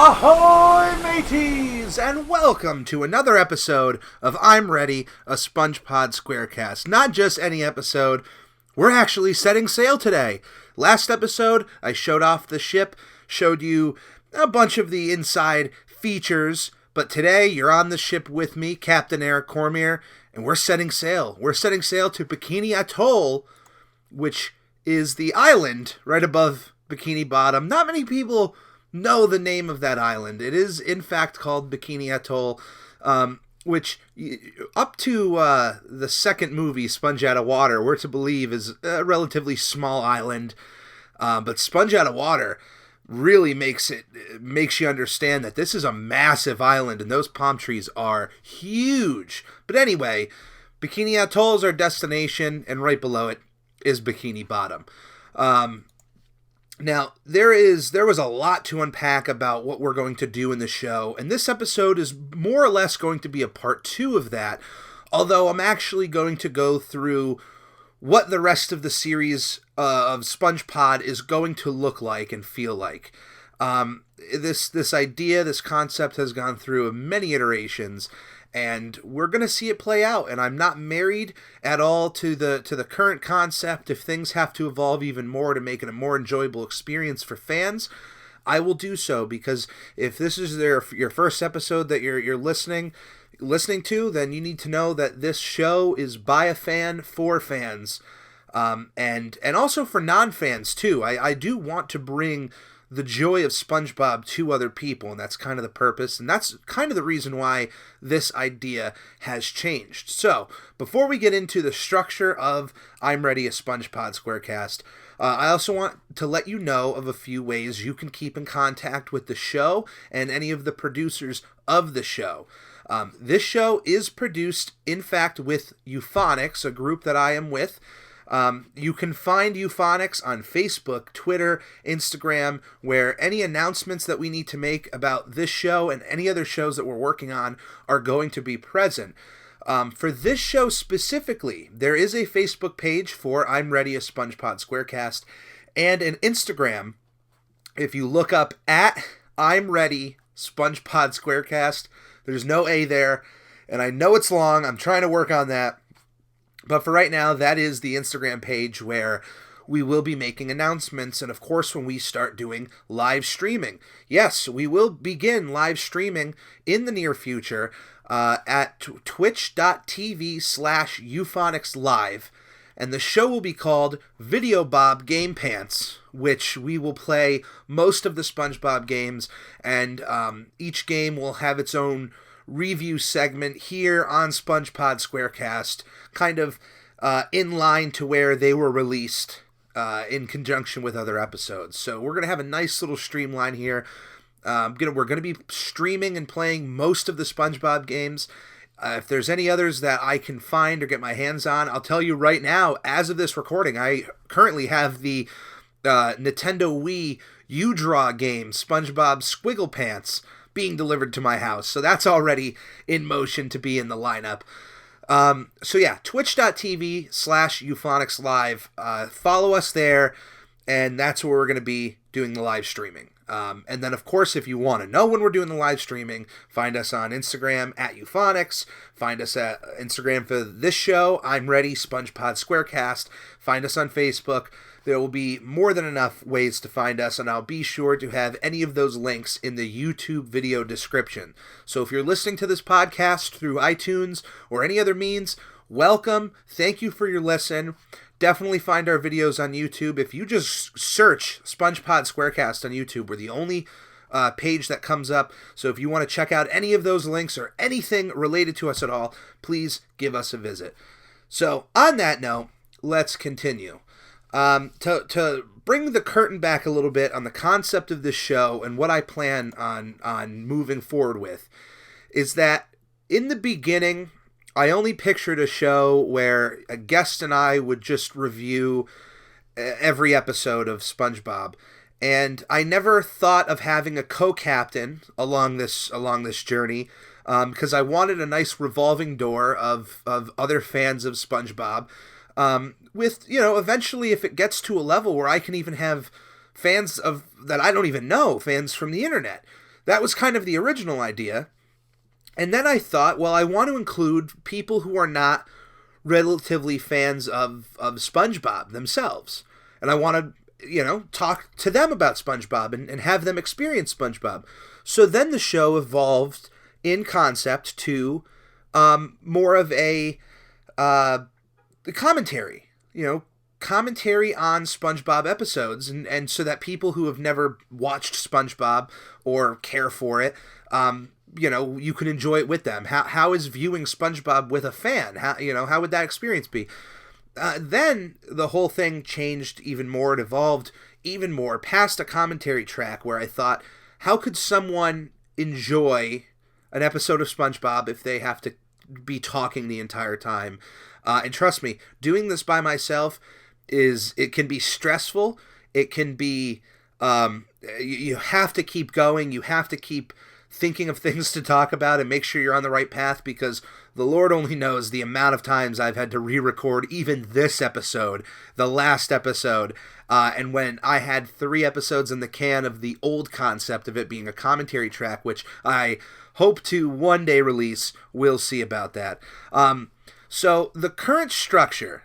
Ahoy, mateys, and welcome to another episode of I'm Ready, a SpongePod Squarecast. Not just any episode, we're actually setting sail today. Last episode, I showed off the ship, showed you a bunch of the inside features, but today you're on the ship with me, Captain Eric Cormier, and we're setting sail. We're setting sail to Bikini Atoll, which is the island right above Bikini Bottom. Not many people know the name of that island. It is, in fact, called Bikini Atoll, which, up to the second movie, Sponge Out of Water, we're to believe is a relatively small island. But Sponge Out of Water really makes you understand that this is a massive island, and those palm trees are huge. But anyway, Bikini Atoll is our destination, and right below it is Bikini Bottom. Now, there was a lot to unpack about what we're going to do in the show, and this episode is more or less going to be a part 2 of that, although I'm actually going to go through what the rest of the series of SpongePod is going to look like and feel like. This idea, this concept has gone through many iterations, and we're going to see it play out, and I'm not married at all to the current concept. If things have to evolve even more to make it a more enjoyable experience for fans, I will do so, because if this is your first episode that you're listening to, then you need to know that this show is by a fan for fans, and also for non-fans too. I do want to bring the joy of SpongeBob to other people, and that's kind of the purpose, and that's kind of the reason why this idea has changed. So, before we get into the structure of I'm Ready, a SpongePod Squarecast, I also want to let you know of a few ways you can keep in contact with the show and any of the producers of the show. This show is produced, in fact, with Euphonics, a group that I am with. You can find Euphonics on Facebook, Twitter, Instagram, where any announcements that we need to make about this show and any other shows that we're working on are going to be present. For this show specifically, there is a Facebook page for I'm Ready, a SpongePod Squarecast, and an Instagram. If you look up at I'm Ready, SpongePod Squarecast, there's no A there, and I know it's long. I'm trying to work on that. But for right now, that is the Instagram page where we will be making announcements, and of course when we start doing live streaming. Yes, we will begin live streaming in the near future at twitch.tv/euphonicslive, and the show will be called Video Bob Game Pants, which we will play most of the SpongeBob games, and each game will have its own review segment here on SpongePod Squarecast, kind of in line to where they were released in conjunction with other episodes. So we're going to have a nice little streamline here. We're going to be streaming and playing most of the SpongeBob games. If there's any others that I can find or get my hands on, I'll tell you right now, as of this recording, I currently have the Nintendo Wii U-Draw game, SpongeBob Squiggle Pants, being delivered to my house. So that's already in motion to be in the lineup. So yeah, twitch.tv/euphonicslive. Follow us there, and that's where we're going to be doing the live streaming. And then, of course, if you want to know when we're doing the live streaming, find us on Instagram at Euphonics. Find us at Instagram for this show, I'm Ready, SpongePod Squarecast. Find us on Facebook. There will be more than enough ways to find us, and I'll be sure to have any of those links in the YouTube video description. So if you're listening to this podcast through iTunes or any other means, welcome. Thank you for your listen. Definitely find our videos on YouTube. If you just search SpongePod Squarecast on YouTube, we're the only page that comes up. So if you want to check out any of those links or anything related to us at all, please give us a visit. So on that note, let's continue. To bring the curtain back a little bit on the concept of this show and what I plan on moving forward with, is that in the beginning, I only pictured a show where a guest and I would just review every episode of SpongeBob, and I never thought of having a co-captain along this journey, because I wanted a nice revolving door of other fans of SpongeBob. With, eventually if it gets to a level where I can even have fans that I don't even know, fans from the internet. That was kind of the original idea. And then I thought, well, I want to include people who are not relatively fans of SpongeBob themselves. And I want to, talk to them about SpongeBob and have them experience SpongeBob. So then the show evolved in concept to more of a commentary, commentary on SpongeBob episodes, and so that people who have never watched SpongeBob or care for it, you can enjoy it with them. How is viewing SpongeBob with a fan? How would that experience be? Then the whole thing changed even more. It evolved even more past a commentary track where I thought, how could someone enjoy an episode of SpongeBob if they have to be talking the entire time? And trust me, doing this by myself it can be stressful. It can be, you have to keep going. You have to keep thinking of things to talk about and make sure you're on the right path, because the Lord only knows the amount of times I've had to re-record even this episode, the last episode, and when I had 3 episodes in the can of the old concept of it being a commentary track, which I hope to one day release. We'll see about that. So the current structure,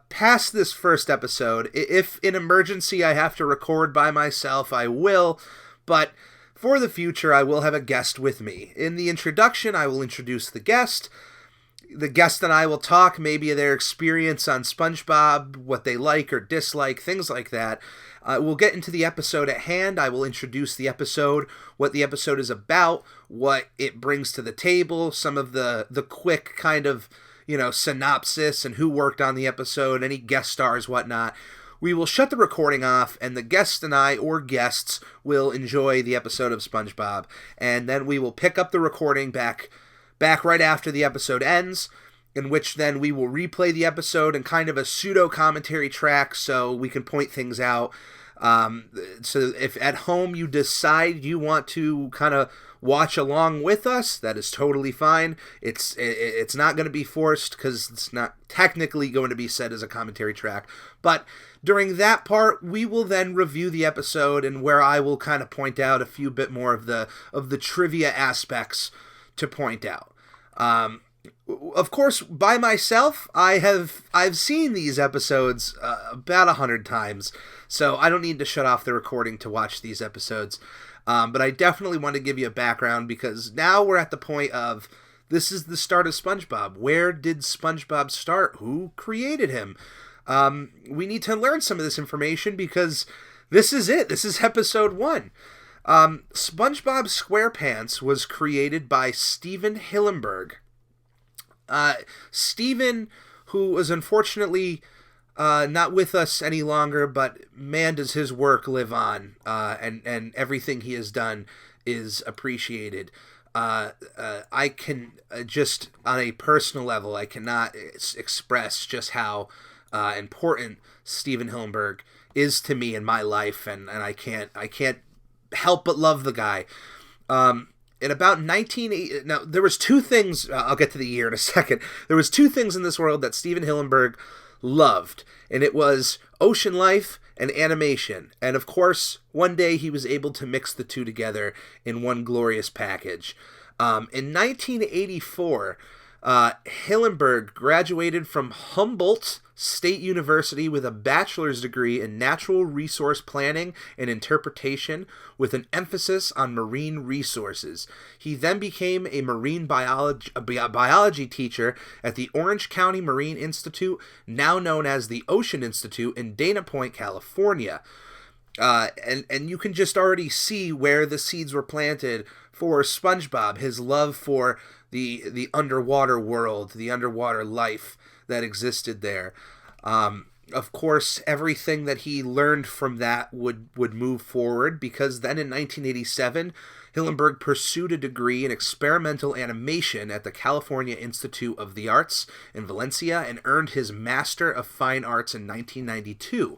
past this first episode, if in emergency I have to record by myself, I will, but for the future, I will have a guest with me. In the introduction, I will introduce the guest. The guest and I will talk maybe their experience on SpongeBob, what they like or dislike, things like that. We'll get into the episode at hand. I will introduce the episode, what the episode is about, what it brings to the table, some of the quick kind of, synopsis and who worked on the episode, any guest stars, whatnot. We will shut the recording off, and the guest and I, or guests, will enjoy the episode of SpongeBob. And then we will pick up the recording back right after the episode ends, in which then we will replay the episode in kind of a pseudo-commentary track so we can point things out. So if at home you decide you want to kind of watch along with us, that is totally fine. It's not going to be forced because it's not technically going to be set as a commentary track. But during that part, we will then review the episode, and where I will kind of point out a few bit more of the trivia aspects to point out. Of course, by myself, I've seen these episodes about 100 times, so I don't need to shut off the recording to watch these episodes. But I definitely want to give you a background, because now we're at the point of, this is the start of SpongeBob. Where did SpongeBob start? Who created him? We need to learn some of this information, because this is it. This is episode 1. SpongeBob SquarePants was created by Steven Hillenburg. Steven, who was unfortunately not with us any longer, but man, does his work live on, and everything he has done is appreciated. I can just, on a personal level, I cannot express just how important Steven Hillenburg is to me in my life, and I can't help but love the guy. In about 1980, now there was 2 things, I'll get to the year in a second. There was 2 things in this world that Steven Hillenburg loved, and it was ocean life and animation. And of course, one day he was able to mix the 2 together in one glorious package. In 1984, Hillenburg graduated from Humboldt State University with a bachelor's degree in natural resource planning and interpretation with an emphasis on marine resources. He then became a marine biology teacher at the Orange County Marine Institute, now known as the Ocean Institute, in Dana Point, California. And you can just already see where the seeds were planted for SpongeBob, his love for the underwater world, the underwater life that existed there. Of course, everything that he learned from that would move forward, because then in 1987, Hillenburg pursued a degree in experimental animation at the California Institute of the Arts in Valencia and earned his Master of Fine Arts in 1992.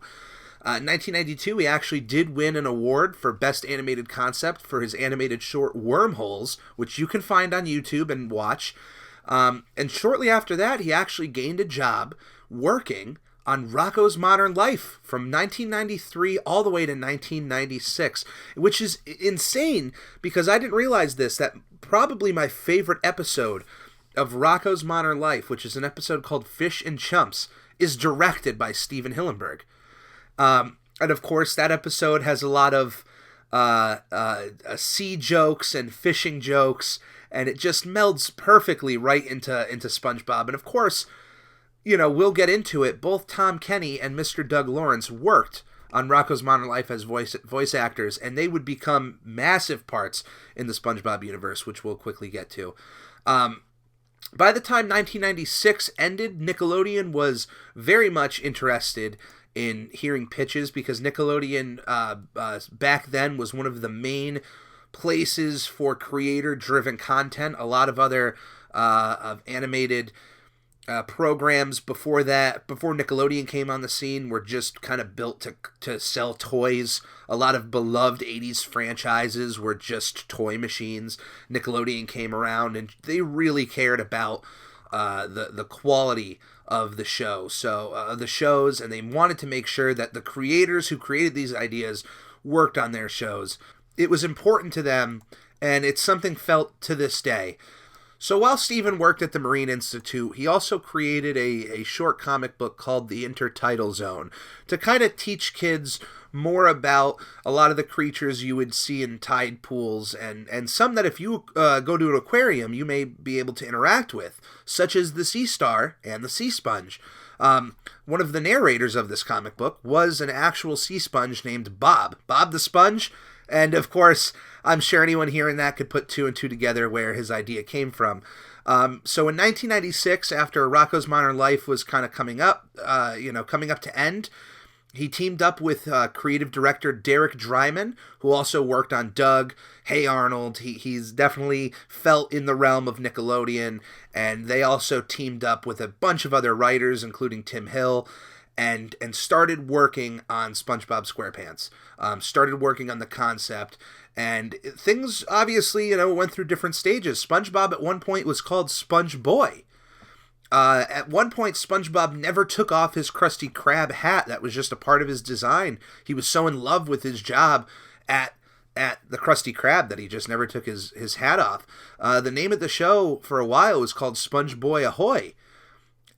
In 1992, he actually did win an award for Best Animated Concept for his animated short Wormholes, which you can find on YouTube and watch. And shortly after that, he actually gained a job working on Rocko's Modern Life from 1993 all the way to 1996, which is insane because I didn't realize this, that probably my favorite episode of Rocko's Modern Life, which is an episode called Fish and Chumps, is directed by Steven Hillenburg. And of course, that episode has a lot of sea jokes and fishing jokes, and it just melds perfectly right into SpongeBob. And of course, we'll get into it. Both Tom Kenny and Mr. Doug Lawrence worked on Rocko's Modern Life as voice actors, and they would become massive parts in the SpongeBob universe, which we'll quickly get to. By the time 1996 ended, Nickelodeon was very much interested in hearing pitches because Nickelodeon back then was one of the main places for creator-driven content. A lot of other of animated programs before Nickelodeon came on the scene were just kind of built to sell toys. A lot of beloved 80s franchises were just toy machines. Nickelodeon came around and they really cared about the quality of the show. So the shows, and they wanted to make sure that the creators who created these ideas worked on their shows. It was important to them, and it's something felt to this day. So while Steven worked at the Marine Institute, he also created a short comic book called The Intertidal Zone to kind of teach kids more about a lot of the creatures you would see in tide pools and some that if you go to an aquarium you may be able to interact with, such as the sea star and the sea sponge. One of the narrators of this comic book was an actual sea sponge named Bob the Sponge. And, of course, I'm sure anyone hearing that could put two and two together where his idea came from. So in 1996, after Rocko's Modern Life was kind of coming up to end, he teamed up with creative director Derek Dryman, who also worked on Doug, Hey Arnold. He's definitely felt in the realm of Nickelodeon, and they also teamed up with a bunch of other writers, including Tim Hill, and started working on SpongeBob SquarePants. Started working on the concept, and things obviously, went through different stages. SpongeBob at one point was called Sponge Boy. At one point, SpongeBob never took off his Krusty Krab hat. That was just a part of his design. He was so in love with his job at the Krusty Krab that he just never took his hat off. The name of the show for a while was called Sponge Boy Ahoy.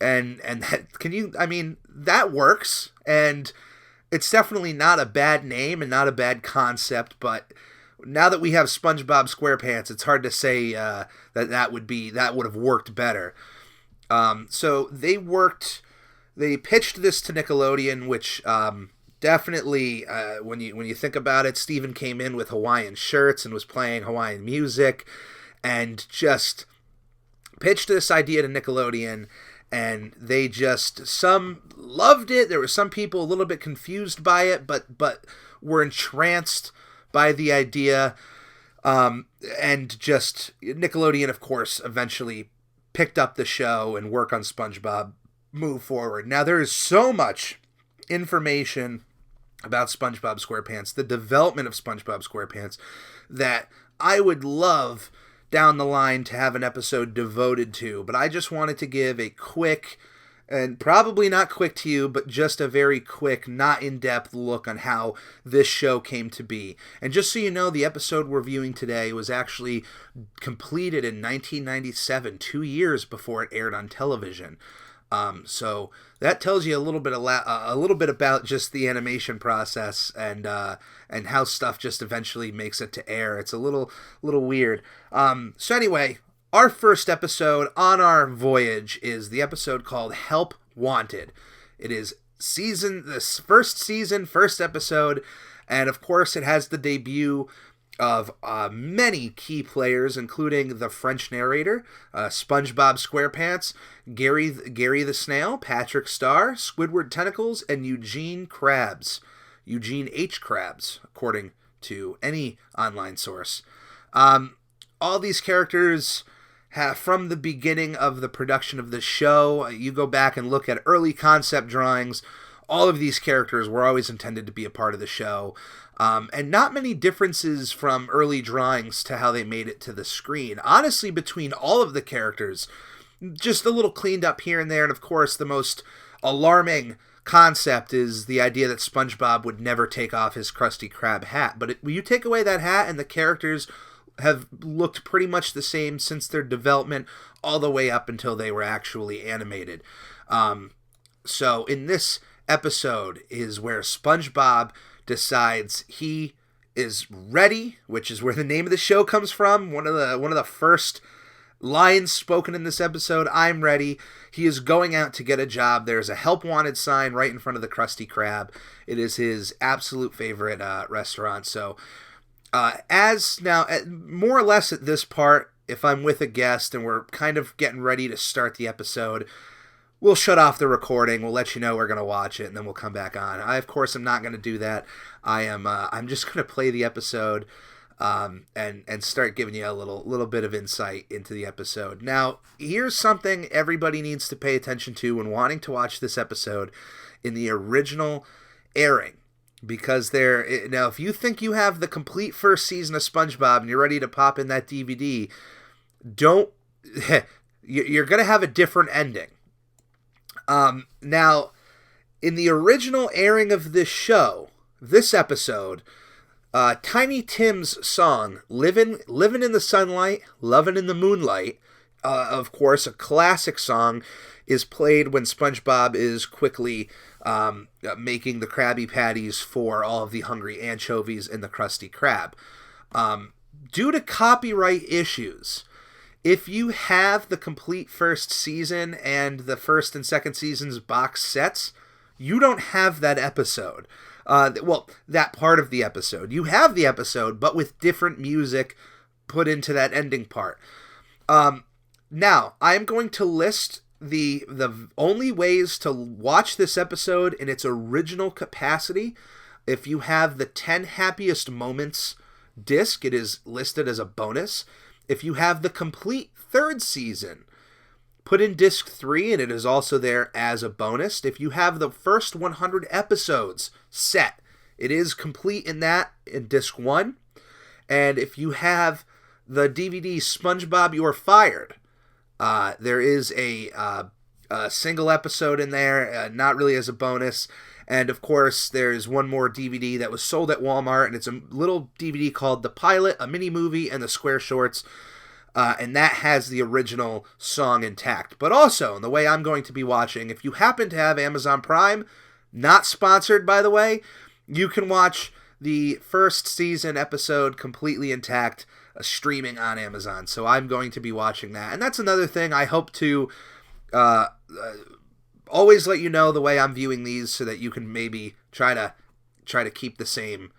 And that, that works, and it's definitely not a bad name and not a bad concept, but now that we have SpongeBob SquarePants, it's hard to say that would have worked better. So they pitched this to Nickelodeon, which definitely, when you think about it, Steven came in with Hawaiian shirts and was playing Hawaiian music, and just pitched this idea to Nickelodeon. And they some loved it. There were some people a little bit confused by it, but were entranced by the idea. And just Nickelodeon, of course, eventually picked up the show and work on SpongeBob, move forward. Now, there is so much information about SpongeBob SquarePants, the development of SpongeBob SquarePants, that I would love down the line to have an episode devoted to, but I just wanted to give a quick, and probably not quick to you, but just a very quick, not in-depth look on how this show came to be. And just so you know, the episode we're viewing today was actually completed in 1997, 2 years before it aired on television. So that tells you a little bit about just the animation process and how stuff just eventually makes it to air. It's a little weird. So anyway, our first episode on our voyage is the episode called Help Wanted. It is this first season, first episode, and of course it has the debut of many key players, including the French narrator, SpongeBob SquarePants, Gary the Snail, Patrick Star, Squidward Tentacles, and Eugene H. Krabs, according to any online source. All these characters have, from the beginning of the production of the show, you go back and look at early concept drawings, all of these characters were always intended to be a part of the show. And not many differences from early drawings to how they made it to the screen. Honestly, between all of the characters, just a little cleaned up here and there. And of course, the most alarming concept is the idea that SpongeBob would never take off his Krusty Krab hat. But you take away that hat, and the characters have looked pretty much the same since their development all the way up until they were actually animated. So in this episode is where SpongeBob decides he is ready, which is where the name of the show comes from. One of the first lines spoken in this episode, I'm ready. He is going out to get a job. There's a help wanted sign right in front of the Krusty Krab. It is his absolute favorite restaurant. So as now, more or less at this part, if I'm with a guest and we're kind of getting ready to start the episode, we'll shut off the recording. We'll let you know we're going to watch it, and then we'll come back on. I, of course, am not going to do that. I'm just going to play the episode and start giving you a little bit of insight into the episode. Now, here's something everybody needs to pay attention to when wanting to watch this episode in the original airing. Because now, if you think you have the complete first season of SpongeBob and you're ready to pop in that DVD, you're going to have a different ending. Now, in the original airing of this show, this episode, Tiny Tim's song, Livin' in the Sunlight, Lovin' in the Moonlight, of course, a classic song, is played when SpongeBob is quickly making the Krabby Patties for all of the hungry anchovies in the Krusty Krab. Due to copyright issues, if you have the complete first season and the first and second season's box sets, you don't have that episode. That part of the episode. You have the episode, but with different music put into that ending part. Now, I'm going to list the only ways to watch this episode in its original capacity. If you have the 10 Happiest Moments disc, it is listed as a bonus. If you have the complete third season, put in disc 3, and it is also there as a bonus. If you have the first 100 episodes set, it is complete in disc 1. And if you have the DVD SpongeBob You're Fired, there is a single episode in there, not really as a bonus. And of course, there's one more DVD that was sold at Walmart, and it's a little DVD called The Pilot, a mini movie, and the Square Shorts. And that has the original song intact. But also, the way I'm going to be watching, if you happen to have Amazon Prime, not sponsored by the way, you can watch the first season episode completely intact, streaming on Amazon. So I'm going to be watching that. And that's another thing I hope to always let you know the way I'm viewing these, so that you can maybe try to keep the same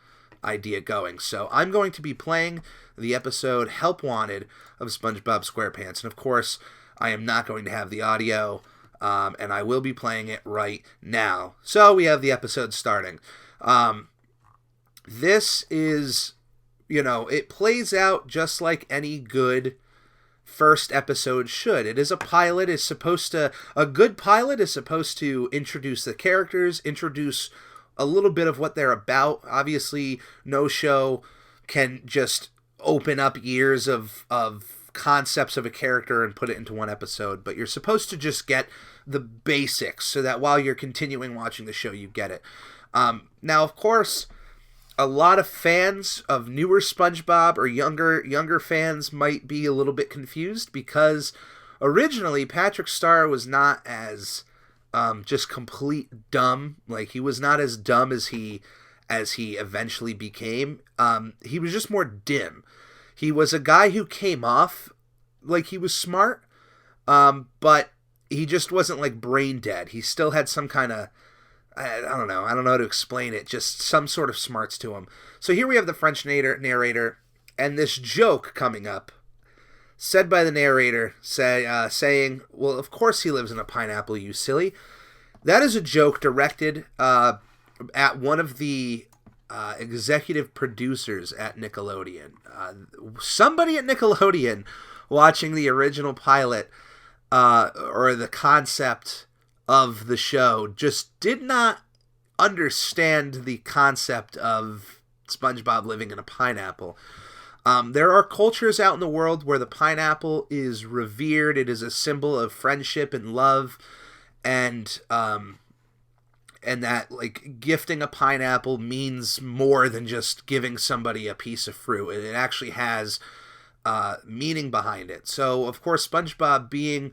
idea going. So I'm going to be playing the episode Help Wanted of SpongeBob SquarePants. And of course, I am not going to have the audio, and I will be playing it right now. So we have the episode starting. This is, it plays out just like any good first episode should. It is a pilot. A good pilot is supposed to introduce the characters, introduce a little bit of what they're about. Obviously, no show can just open up years of concepts of a character and put it into one episode, but you're supposed to just get the basics so that while you're continuing watching the show, you get it. Now, of course, a lot of fans of newer SpongeBob or younger fans might be a little bit confused, because originally Patrick Star was not as just complete dumb. Like, he was not as dumb as he eventually became. He was just more dim. He was a guy who came off like he was smart, but he just wasn't like brain dead. He still had some kind of, I don't know how to explain it, just some sort of smarts to him. So here we have the French narrator, and this joke coming up, said by the narrator, saying, well, of course he lives in a pineapple, you silly. That is a joke directed at one of the executive producers at Nickelodeon. Somebody at Nickelodeon watching the original pilot or the concept of the show just did not understand the concept of SpongeBob living in a pineapple. There are cultures out in the world where the pineapple is revered. It is a symbol of friendship and love, and and that like gifting a pineapple means more than just giving somebody a piece of fruit. It actually has meaning behind it. So of course, SpongeBob being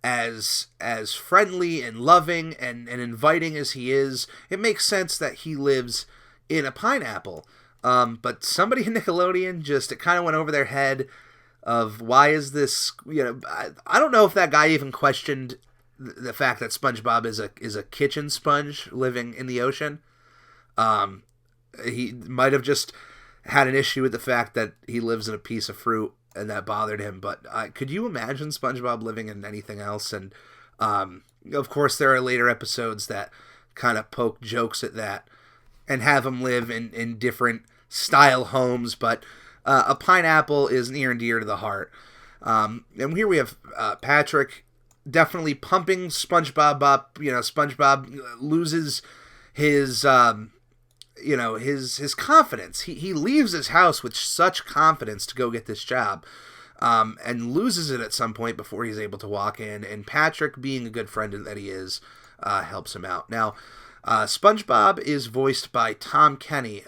as friendly and loving and inviting as he is, it makes sense that he lives in a pineapple. But somebody in Nickelodeon it kind of went over their head of why is this, I don't know if that guy even questioned the fact that SpongeBob is a kitchen sponge living in the ocean. He might have just had an issue with the fact that he lives in a piece of fruit and that bothered him. But could you imagine SpongeBob living in anything else? And of course, there are later episodes that kind of poke jokes at that and have him live in different style homes. But a pineapple is near and dear to the heart. And here we have Patrick definitely pumping SpongeBob up. SpongeBob loses his his confidence. He leaves his house with such confidence to go get this job, and loses it at some point before he's able to walk in. And Patrick, being a good friend that he is, helps him out. Now, SpongeBob is voiced by Tom Kenny,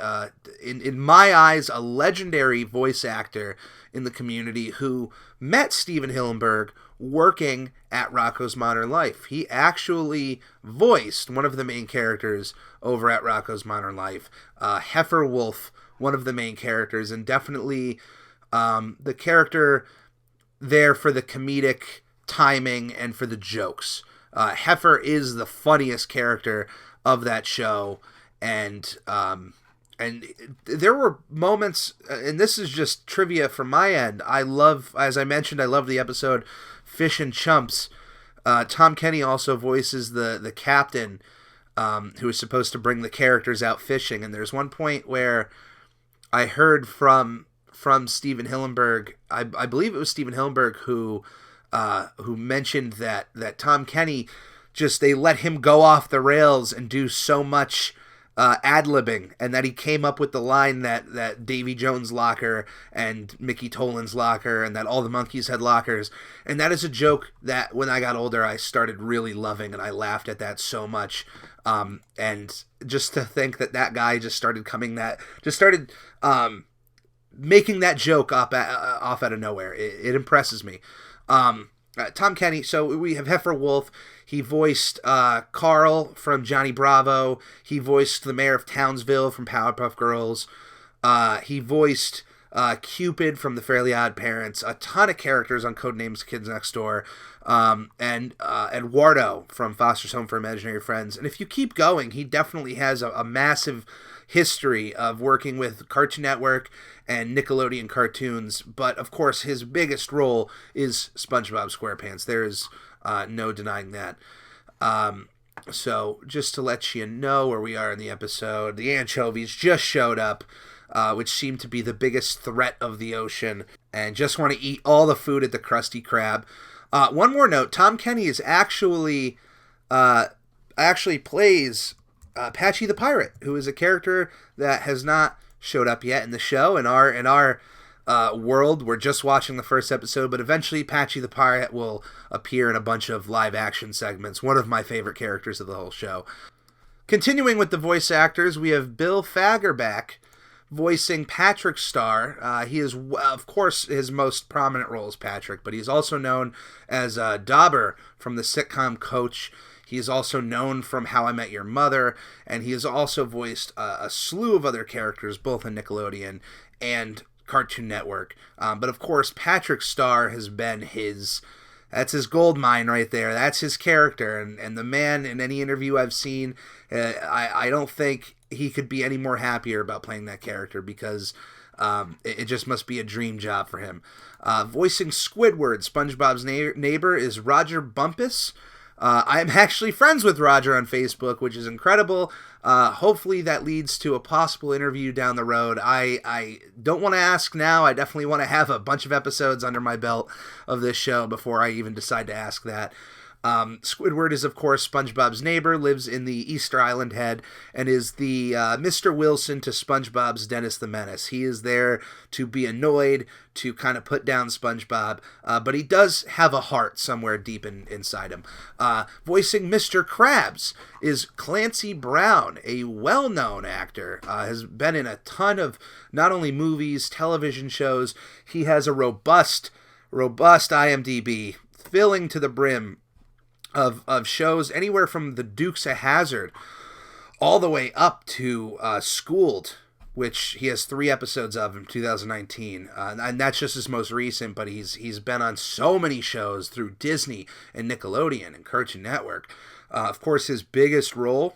in my eyes, a legendary voice actor in the community who met Steven Hillenburg working at Rocko's Modern Life. He actually voiced one of the main characters over at Rocko's Modern Life, Heifer Wolf, one of the main characters, and definitely the character there for the comedic timing and for the jokes. Heifer is the funniest character of that show, and there were moments, and this is just trivia from my end. As I mentioned, I love the episode Fish and Chumps. Tom Kenny also voices the captain, who is supposed to bring the characters out fishing. And there's one point where I heard from Steven Hillenburg, I believe it was Steven Hillenburg who mentioned that Tom Kenny they let him go off the rails and do so much ad-libbing, and that he came up with the line that Davy Jones' locker and Mickey Tolan's locker and that all the monkeys had lockers. And that is a joke that when I got older I started really loving, and I laughed at that so much. And just to think that guy started making that joke off out of nowhere, it impresses me. Tom Kenny, so we have Heifer Wolf. He voiced Carl from Johnny Bravo. He voiced the mayor of Townsville from Powerpuff Girls. He voiced Cupid from The Fairly Odd Parents. A ton of characters on Codenames Kids Next Door. And Eduardo from Foster's Home for Imaginary Friends. And if you keep going, he definitely has a massive history of working with Cartoon Network and Nickelodeon cartoons. But, of course, his biggest role is SpongeBob SquarePants. There is no denying that. So, just to let you know where we are in the episode, the anchovies just showed up, which seem to be the biggest threat of the ocean, and just want to eat all the food at the Krusty Krab. One more note, Tom Kenny is actually plays Patchy the Pirate, who is a character that has not showed up yet in the show. In our world, we're just watching the first episode, but eventually Patchy the Pirate will appear in a bunch of live action segments. One of my favorite characters of the whole show. Continuing with the voice actors, we have Bill Fagerback voicing Patrick Star. He is, of course, his most prominent role is Patrick, but he's also known as Dauber from the sitcom Coach. He is also known from How I Met Your Mother, and he has also voiced a slew of other characters, both in Nickelodeon and Cartoon Network. But of course, Patrick Star has been that's his gold mine right there. That's his character, and the man, in any interview I've seen, I don't think he could be any more happier about playing that character, because it just must be a dream job for him. Voicing Squidward, SpongeBob's neighbor, is Roger Bumpus. I'm actually friends with Roger on Facebook, which is incredible. Hopefully that leads to a possible interview down the road. I don't want to ask now. I definitely want to have a bunch of episodes under my belt of this show before I even decide to ask that. Squidward is, of course, SpongeBob's neighbor, lives in the Easter Island head, and is the Mr. Wilson to SpongeBob's Dennis the Menace. He is there to be annoyed, to kind of put down SpongeBob, but he does have a heart somewhere deep inside him. Voicing Mr. Krabs is Clancy Brown, a well-known actor, has been in a ton of not only movies, television shows. He has a robust IMDb, filling to the brim of shows anywhere from the Dukes of Hazzard all the way up to Schooled, which he has 3 episodes of in 2019, and that's just his most recent. But he's been on so many shows through Disney and Nickelodeon and Cartoon Network. Of course, his biggest role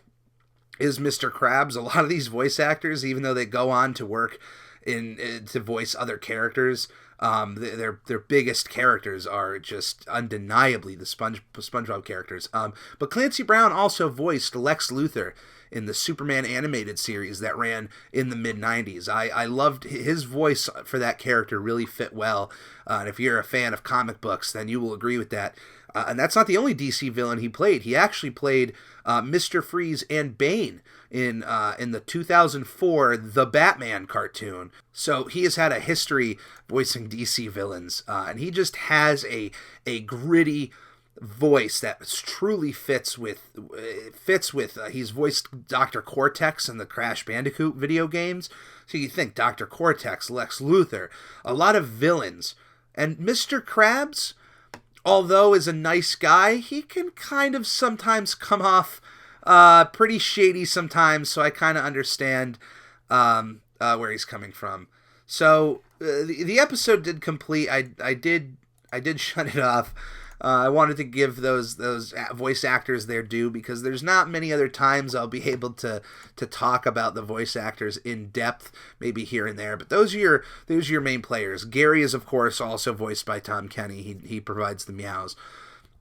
is Mr. Krabs. A lot of these voice actors, even though they go on to work to voice other characters, their biggest characters are just undeniably the SpongeBob characters. But Clancy Brown also voiced Lex Luthor in the Superman animated series that ran in the mid-90s. I loved his voice for that character, really fit well. And if you're a fan of comic books, then you will agree with that. And that's not the only DC villain he played. He actually played Mr. Freeze and Bane in the 2004 The Batman cartoon. So he has had a history voicing DC villains, and he just has a gritty voice that truly fits with he's voiced Dr. Cortex in the Crash Bandicoot video games. So you think Dr. Cortex, Lex Luthor, a lot of villains. And Mr. Krabs, although is a nice guy, he can kind of sometimes come off pretty shady sometimes, so I kind of understand where he's coming from. So the episode did complete. I did shut it off. I wanted to give those voice actors their due, because there's not many other times I'll be able to talk about the voice actors in depth, maybe here and there. But those are your main players. Gary is, of course, also voiced by Tom Kenny. He provides the meows.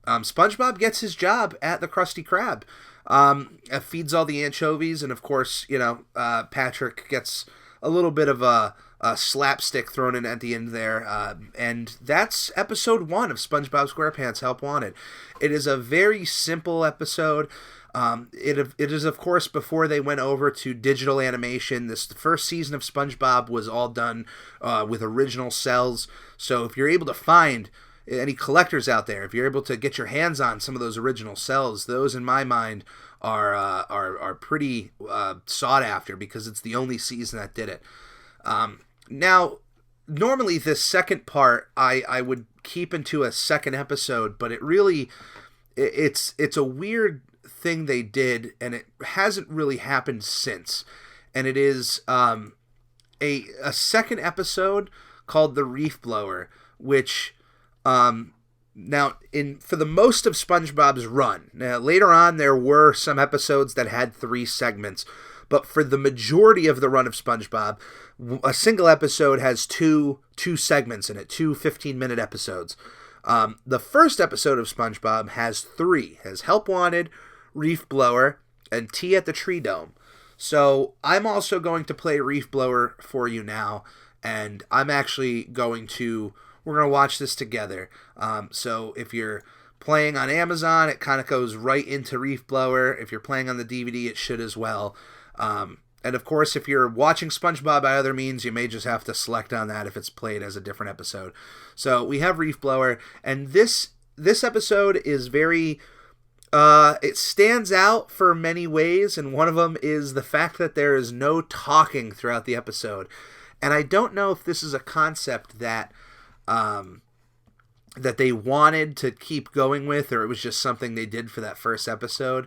SpongeBob gets his job at the Krusty Krab. Feeds all the anchovies, and of course, Patrick gets a little bit of a slapstick thrown in at the end there, and that's episode 1 of SpongeBob SquarePants Help Wanted. It is a very simple episode. It is, of course, before they went over to digital animation. The first season of SpongeBob was all done with original cells, so if you're able to find any collectors out there, if you're able to get your hands on some of those original cells, those in my mind are pretty sought after, because it's the only season that did it. Now, normally this second part I would keep into a second episode, but it's a weird thing they did, and it hasn't really happened since. And it is a second episode called the Reef-Blower, which now for the most of SpongeBob's run. Now later on there were some episodes that had 3 segments, but for the majority of the run of SpongeBob, a single episode has two segments in it, 2 15-minute episodes. The first episode of SpongeBob has 3. Has Help Wanted, Reef-Blower, and Tea at the Tree Dome. So I'm also going to play Reef-Blower for you now, and I'm actually we're going to watch this together. So if you're playing on Amazon, it kind of goes right into Reef-Blower. If you're playing on the DVD, it should as well. And of course, if you're watching SpongeBob by other means, you may just have to select on that if it's played as a different episode. So we have Reef-Blower, and this episode is very... it stands out for many ways, and one of them is the fact that there is no talking throughout the episode. And I don't know if this is a concept that they wanted to keep going with, or it was just something they did for that first episode.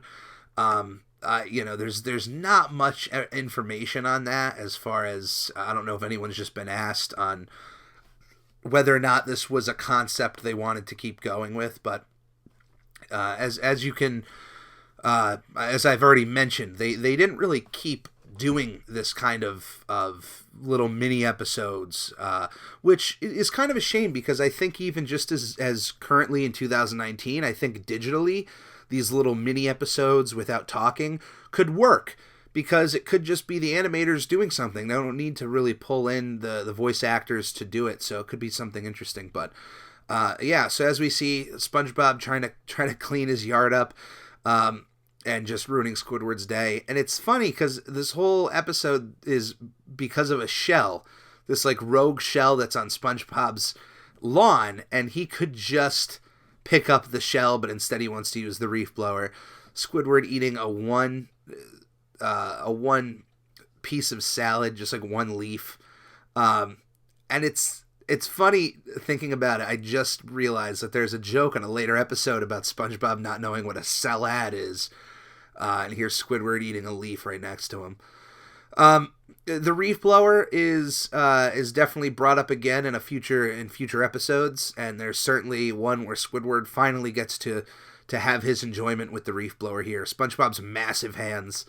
There's not much information on that, as far as I don't know if anyone's just been asked on whether or not this was a concept they wanted to keep going with. But as you can, as I've already mentioned, they didn't really keep doing this kind of little mini episodes, which is kind of a shame, because I think even just as currently in 2019, I think digitally these little mini episodes without talking could work, because it could just be the animators doing something. They don't need to really pull in the voice actors to do it, so it could be something interesting. But So as we see SpongeBob trying to clean his yard up, and just ruining Squidward's day. And it's funny because this whole episode is because of a shell, this like rogue shell that's on SpongeBob's lawn, and he could just pick up the shell, but instead he wants to use the Reef-Blower. Squidward eating a one piece of salad, just like one leaf, and it's funny thinking about it. I just realized that there's a joke in a later episode about SpongeBob not knowing what a salad is, and here's Squidward eating a leaf right next to him. The Reef-Blower is definitely brought up again in future episodes, and there's certainly one where Squidward finally gets to have his enjoyment with the Reef-Blower here. SpongeBob's massive hands,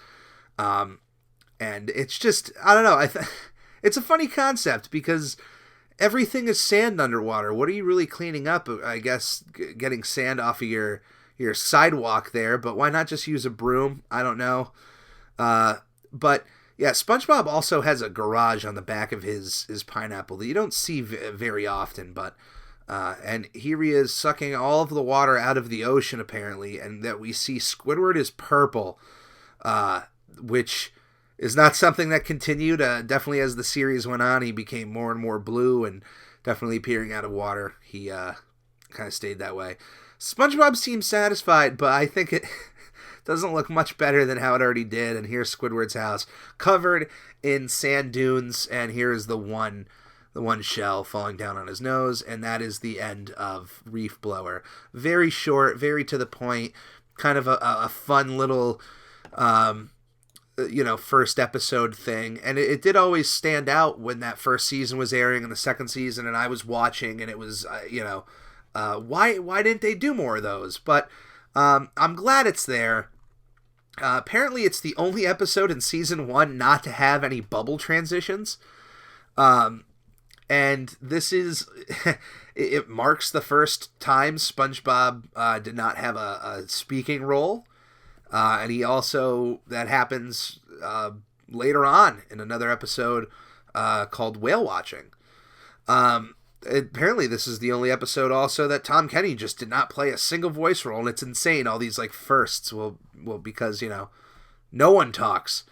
and it's just, I don't know, it's a funny concept because everything is sand underwater. What are you really cleaning up? I guess getting sand off of your sidewalk there, but why not just use a broom? I don't know. But yeah, SpongeBob also has a garage on the back of his pineapple that you don't see very often, but and here he is sucking all of the water out of the ocean apparently, and that we see Squidward is purple, which is not something that continued. Definitely as the series went on, he became more and more blue, and definitely appearing out of water, he kind of stayed that way. SpongeBob seems satisfied, but I think it doesn't look much better than how it already did. And here's Squidward's house covered in sand dunes, and here's the one shell falling down on his nose, and that is the end of Reef-Blower. Very short, very to the point, kind of a fun little first episode thing. And it did always stand out when that first season was airing and the second season, and I was watching, and it was why didn't they do more of those? But I'm glad it's there. Apparently it's the only episode in season 1 not to have any bubble transitions, and this is it marks the first time SpongeBob did not have a speaking role. And he also, that happens later on in another episode called Whale Watching. Apparently this is the only episode also that Tom Kenny just did not play a single voice role, and it's insane, all these like firsts. Well because no one talks.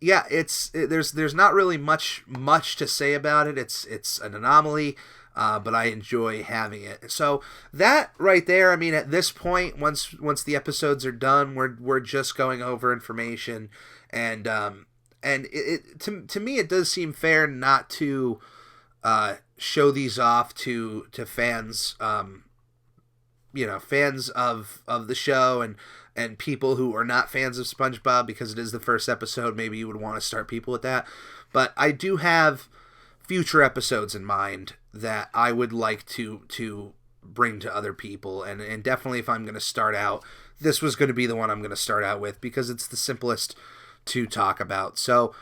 There's not really much to say about it. It's an anomaly. But I enjoy having it. So that right there, I mean, at this point, once the episodes are done, we're just going over information, and to me, it does seem fair not to show these off to fans, fans of the show and people who are not fans of SpongeBob, because it is the first episode. Maybe you would want to start people with that, but I do have future episodes in mind that I would like to bring to other people, and definitely if I'm going to start out, this was going to be the one I'm going to start out with because it's the simplest to talk about. So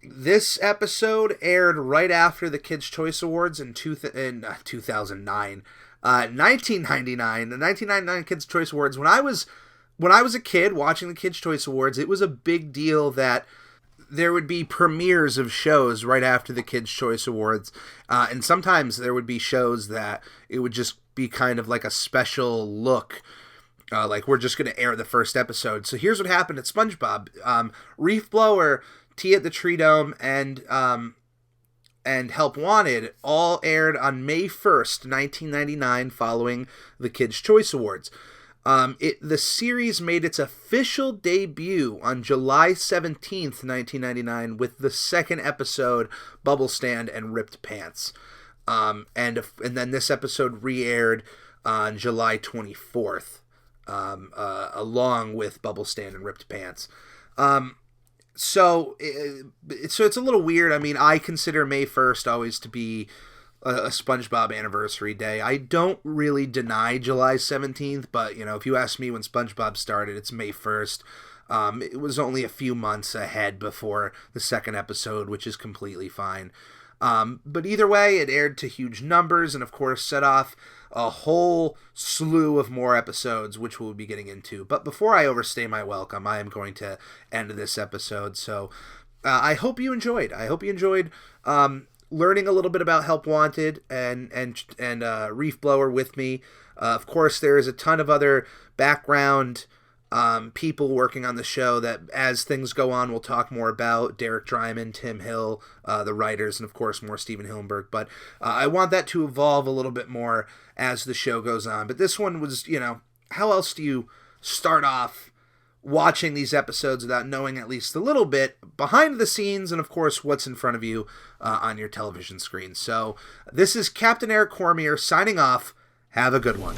this episode aired right after the Kids' Choice Awards in 2009. 1999, the 1999 Kids' Choice Awards. When I was a kid watching the Kids' Choice Awards, it was a big deal that there would be premieres of shows right after the Kids' Choice Awards, and sometimes there would be shows that it would just be kind of like a special look, like we're just going to air the first episode. So here's what happened at SpongeBob. Reef-Blower, Tea at the Tree Dome, and Help Wanted all aired on May 1st, 1999, following the Kids' Choice Awards. The series made its official debut on July 17th, 1999, with the second episode, Bubble Stand and Ripped Pants. And then this episode re-aired on July 24th, along with Bubble Stand and Ripped Pants. So it's a little weird. I mean, I consider May 1st always to be a SpongeBob anniversary day. I don't really deny July 17th, but, if you ask me when SpongeBob started, it's May 1st. It was only a few months ahead before the second episode, which is completely fine. But either way, it aired to huge numbers and, of course, set off a whole slew of more episodes, which we'll be getting into. But before I overstay my welcome, I am going to end this episode. So I hope you enjoyed. learning a little bit about Help Wanted and Reef-Blower with me. Of course, there is a ton of other background people working on the show that, as things go on, we'll talk more about. Derek Dryman, Tim Hill, the writers, and of course more Stephen Hillenburg. But I want that to evolve a little bit more as the show goes on. But this one was, how else do you start off watching these episodes without knowing at least a little bit behind the scenes and, of course, what's in front of you on your television screen? So this is Captain Eric Cormier signing off. Have a good one.